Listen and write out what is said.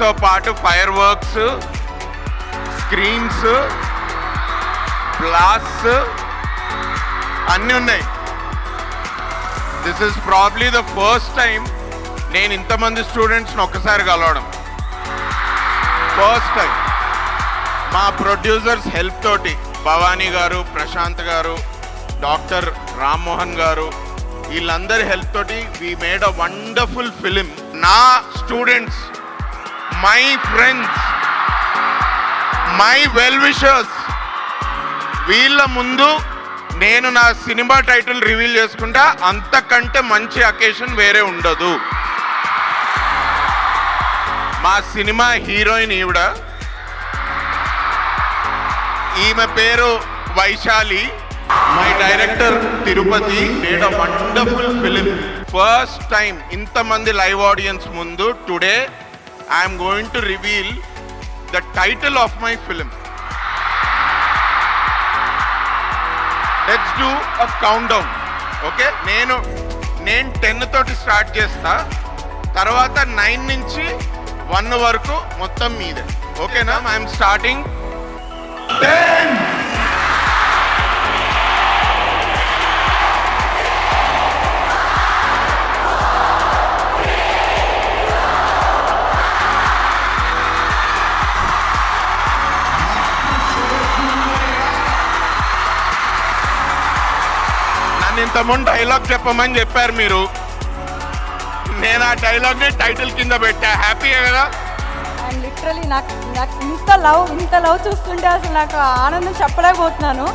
తో పాటు fire works, screens, blast అన్నీ ఉన్నాయి. This is probably the first time నేను ఇంతమంది స్టూడెంట్స్ని ఒక్కసారి కలవడం. ఫస్ట్ టైం మా ప్రొడ్యూసర్స్ హెల్ప్ తోటి, భవానీ గారు, ప్రశాంత్ గారు, డాక్టర్ రామ్మోహన్ గారు, వీళ్ళందరి హెల్ప్ తోటి we made a wonderful film. నా students, my friends, my well wishers, వీళ్ళ ముందు నేను నా సినిమా టైటిల్ రివీల్ చేసుకుంటా. అంతకంటే మంచి అకేషన్ వేరే ఉండదు. మా సినిమా హీరోయిన్ ఈవిడ, ఈమె పేరు Vaishali. My director Tirupati made a wonderful film. First time ఇంతమంది లైవ్ ఆడియన్స్ ముందు today I'm going to reveal the title of my film. Let's do a count down. Okay, నేను 10 తోటి స్టార్ట్ చేస్తా. తర్వాత 9 నుంచి 1 వరకు మొత్తం మీదే. ఓకేనా? I'm starting 10. ఇంతమంది డైలాగ్ చెప్పమని చెప్పారు మీరు. నేను ఆ డైలాగ్ని టైటిల్ కింద పెట్టా. హ్యాపీయే కదా? అండ్ లిటరలీ నాకు ఇంత లవ్ చూస్తుంటే అసలు నాకు ఆనందం చెప్పలేకపోతున్నాను.